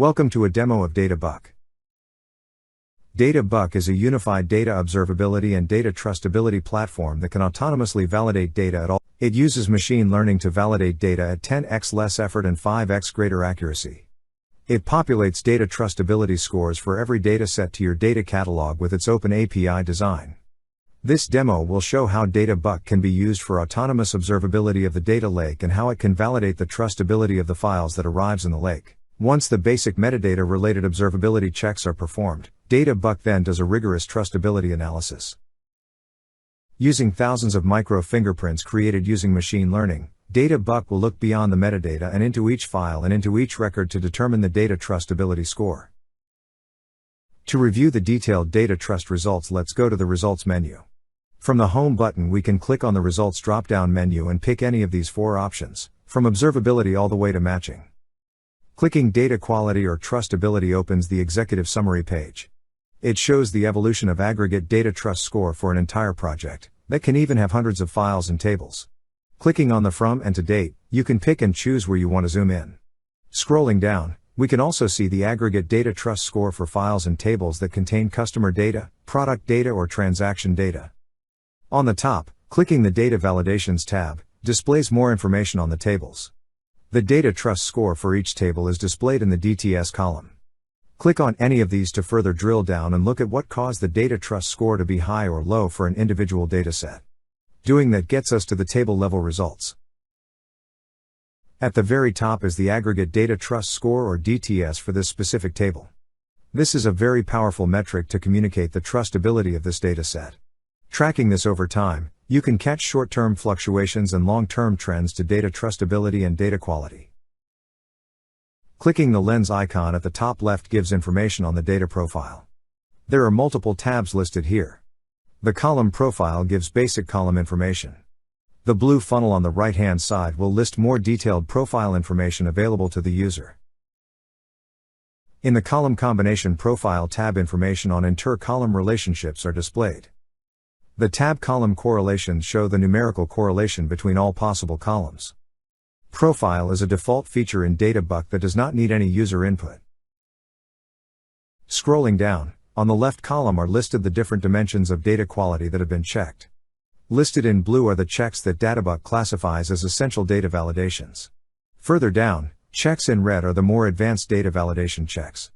Welcome to a demo of DataBuck. DataBuck is a unified data observability and data trustability platform that can autonomously validate data at all. It uses machine learning to validate data at 10x less effort and 5x greater accuracy. It populates data trustability scores for every dataset to your data catalog with its open API design. This demo will show how DataBuck can be used for autonomous observability of the data lake and how it can validate the trustability of the files that arrives in the lake. Once the basic metadata-related observability checks are performed, DataBuck then does a rigorous trustability analysis. Using thousands of micro-fingerprints created using machine learning, DataBuck will look beyond the metadata and into each file and into each record to determine the data trustability score. To review the detailed data trust results, let's go to the Results menu. From the Home button we can click on the Results drop-down menu and pick any of these four options, from observability all the way to matching. Clicking Data Quality or Trustability opens the Executive Summary page. It shows the evolution of aggregate data trust score for an entire project, that can even have hundreds of files and tables. Clicking on the From and to Date, you can pick and choose where you want to zoom in. Scrolling down, we can also see the aggregate data trust score for files and tables that contain customer data, product data or transaction data. On the top, clicking the Data Validations tab, displays more information on the tables. The data trust score for each table is displayed in the DTS column. Click on any of these to further drill down and look at what caused the data trust score to be high or low for an individual dataset. Doing that gets us to the table level results. At the very top is the aggregate data trust score or DTS for this specific table. This is a very powerful metric to communicate the trustability of this dataset. Tracking this over time, you can catch short-term fluctuations and long-term trends to data trustability and data quality. Clicking the lens icon at the top left gives information on the data profile. There are multiple tabs listed here. The column profile gives basic column information. The blue funnel on the right-hand side will list more detailed profile information available to the user. In the column combination profile tab, information on inter-column relationships are displayed. The tab column correlations show the numerical correlation between all possible columns. Profile is a default feature in DataBuck that does not need any user input. Scrolling down, on the left column are listed the different dimensions of data quality that have been checked. Listed in blue are the checks that DataBuck classifies as essential data validations. Further down, checks in red are the more advanced data validation checks.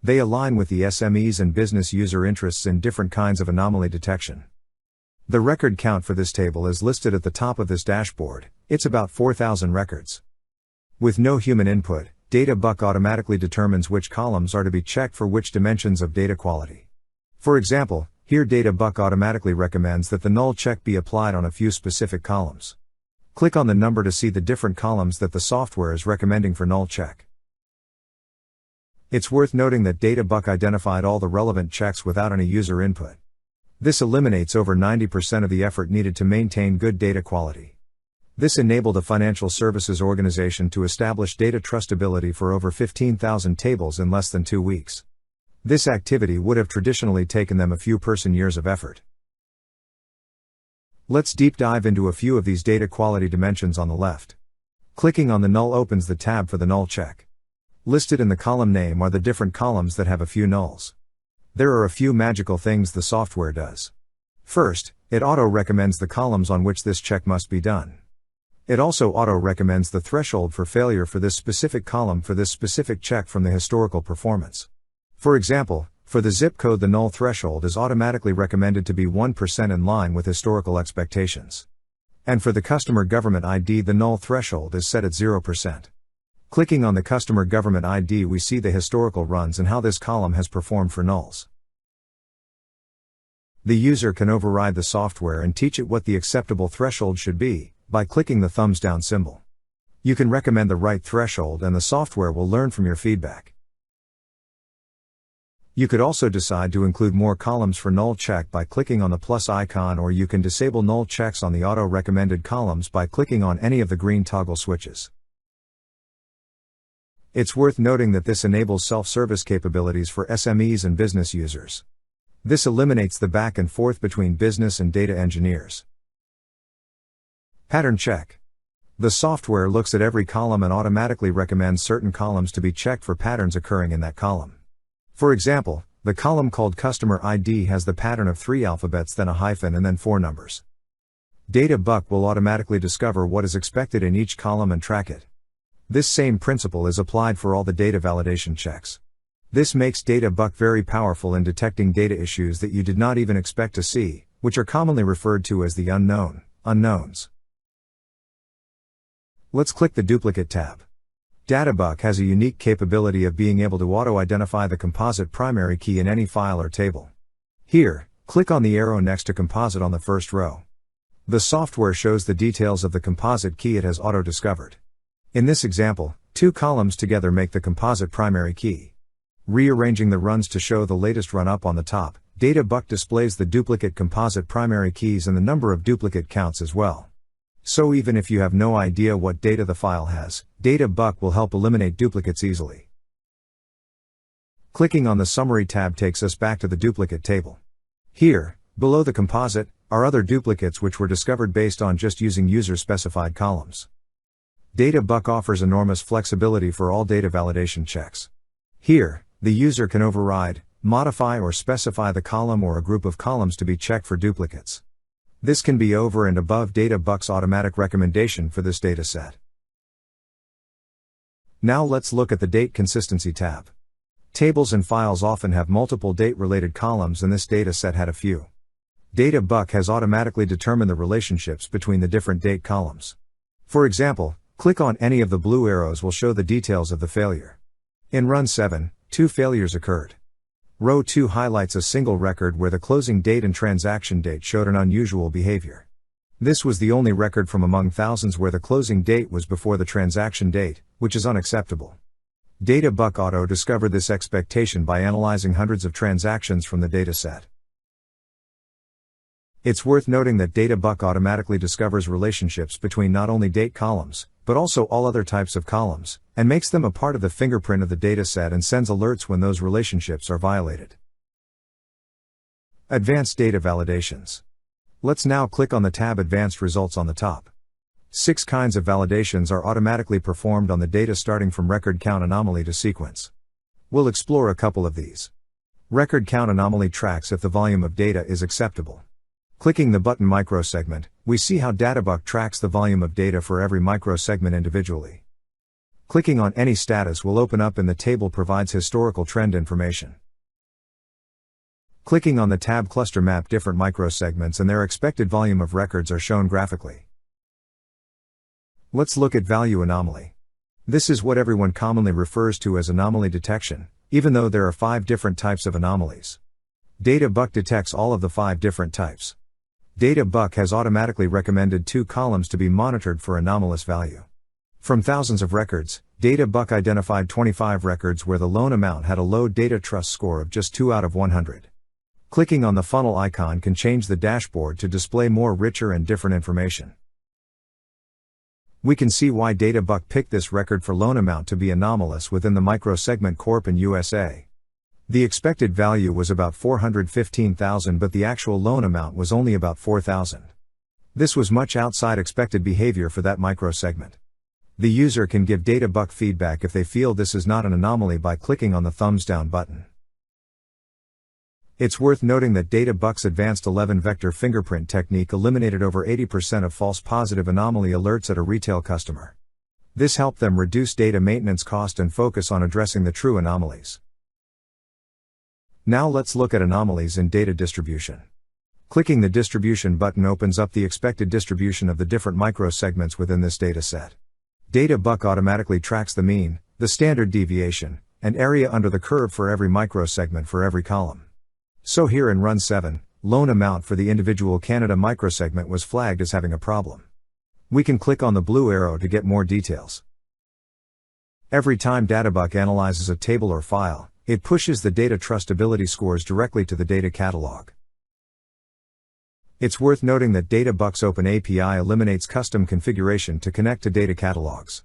They align with the SMEs and business user interests in different kinds of anomaly detection. The record count for this table is listed at the top of this dashboard. It's about 4,000 records. With no human input, DataBuck automatically determines which columns are to be checked for which dimensions of data quality. For example, here DataBuck automatically recommends that the null check be applied on a few specific columns. Click on the number to see the different columns that the software is recommending for null check. It's worth noting that DataBuck identified all the relevant checks without any user input. This eliminates over 90% of the effort needed to maintain good data quality. This enabled a financial services organization to establish data trustability for over 15,000 tables in less than 2 weeks. This activity would have traditionally taken them a few person-years of effort. Let's deep dive into a few of these data quality dimensions on the left. Clicking on the null opens the tab for the null check. Listed in the column name are the different columns that have a few nulls. There are a few magical things the software does. First, it auto-recommends the columns on which this check must be done. It also auto-recommends the threshold for failure for this specific column for this specific check from the historical performance. For example, for the zip code the null threshold is automatically recommended to be 1% in line with historical expectations. And for the customer government ID the null threshold is set at 0%. Clicking on the customer government ID we see the historical runs and how this column has performed for nulls. The user can override the software and teach it what the acceptable threshold should be, by clicking the thumbs down symbol. You can recommend the right threshold and the software will learn from your feedback. You could also decide to include more columns for null check by clicking on the plus icon, or you can disable null checks on the auto-recommended columns by clicking on any of the green toggle switches. It's worth noting that this enables self-service capabilities for SMEs and business users. This eliminates the back and forth between business and data engineers. Pattern check. The software looks at every column and automatically recommends certain columns to be checked for patterns occurring in that column. For example, the column called Customer ID has the pattern of 3 alphabets, then a hyphen, and then 4 numbers. DataBuck will automatically discover what is expected in each column and track it. This same principle is applied for all the data validation checks. This makes DataBuck very powerful in detecting data issues that you did not even expect to see, which are commonly referred to as the unknowns. Let's click the Duplicate tab. DataBuck has a unique capability of being able to auto-identify the composite primary key in any file or table. Here, click on the arrow next to Composite on the first row. The software shows the details of the composite key it has auto-discovered. In this example, 2 columns together make the composite primary key. Rearranging the runs to show the latest run up on the top, DataBuck displays the duplicate composite primary keys and the number of duplicate counts as well. So even if you have no idea what data the file has, DataBuck will help eliminate duplicates easily. Clicking on the Summary tab takes us back to the duplicate table. Here, below the composite, are other duplicates which were discovered based on just using user-specified columns. DataBuck offers enormous flexibility for all data validation checks. Here, the user can override, modify or specify the column or a group of columns to be checked for duplicates. This can be over and above DataBuck's automatic recommendation for this dataset. Now let's look at the Date Consistency tab. Tables and files often have multiple date-related columns, and this dataset had a few. DataBuck has automatically determined the relationships between the different date columns. For example, click on any of the blue arrows will show the details of the failure. In run 7, 2 failures occurred. Row 2 highlights a single record where the closing date and transaction date showed an unusual behavior. This was the only record from among thousands where the closing date was before the transaction date, which is unacceptable. DataBuck Auto discovered this expectation by analyzing hundreds of transactions from the dataset. It's worth noting that DataBuck automatically discovers relationships between not only date columns, but also all other types of columns, and makes them a part of the fingerprint of the dataset and sends alerts when those relationships are violated. Advanced Data Validations. Let's now click on the tab Advanced Results on the top. 6 kinds of validations are automatically performed on the data starting from record count anomaly to sequence. We'll explore a couple of these. Record count anomaly tracks if the volume of data is acceptable. Clicking the button Microsegment, we see how DataBuck tracks the volume of data for every microsegment individually. Clicking on any status will open up in the table provides historical trend information. Clicking on the tab Cluster Map, different microsegments and their expected volume of records are shown graphically. Let's look at Value Anomaly. This is what everyone commonly refers to as anomaly detection, even though there are 5 different types of anomalies. DataBuck detects all of the 5 different types. DataBuck has automatically recommended 2 columns to be monitored for anomalous value. From thousands of records, DataBuck identified 25 records where the loan amount had a low data trust score of just 2 out of 100. Clicking on the funnel icon can change the dashboard to display more richer and different information. We can see why DataBuck picked this record for loan amount to be anomalous within the microsegment Corp in USA. The expected value was about $415,000, but the actual loan amount was only about $4,000. This was much outside expected behavior for that microsegment. The user can give DataBuck feedback if they feel this is not an anomaly by clicking on the thumbs down button. It's worth noting that DataBuck's advanced 11-vector fingerprint technique eliminated over 80% of false positive anomaly alerts at a retail customer. This helped them reduce data maintenance cost and focus on addressing the true anomalies. Now let's look at anomalies in data distribution. Clicking the distribution button opens up the expected distribution of the different microsegments within this dataset. DataBuck automatically tracks the mean, the standard deviation, and area under the curve for every microsegment for every column. So here in run 7, loan amount for the individual Canada microsegment was flagged as having a problem. We can click on the blue arrow to get more details. Every time DataBuck analyzes a table or file, it pushes the data trustability scores directly to the data catalog. It's worth noting that DataBuck's Open API eliminates custom configuration to connect to data catalogs.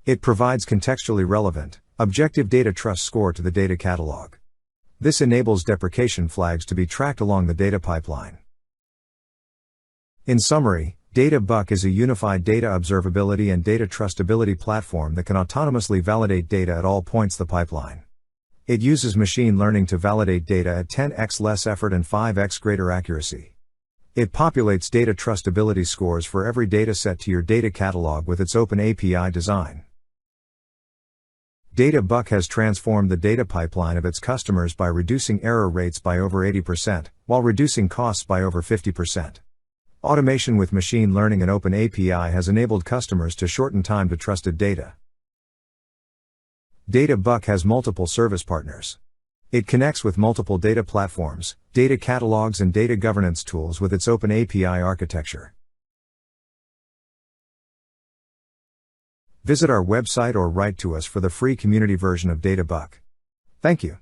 It provides contextually relevant, objective data trust score to the data catalog. This enables deprecation flags to be tracked along the data pipeline. In summary, DataBuck is a unified data observability and data trustability platform that can autonomously validate data at all points of the pipeline. It uses machine learning to validate data at 10x less effort and 5x greater accuracy. It populates data trustability scores for every dataset to your data catalog with its open API design. DataBuck has transformed the data pipeline of its customers by reducing error rates by over 80%, while reducing costs by over 50%. Automation with machine learning and open API has enabled customers to shorten time to trusted data. DataBuck has multiple service partners. It connects with multiple data platforms, data catalogs and data governance tools with its open API architecture. Visit our website or write to us for the free community version of DataBuck. Thank you.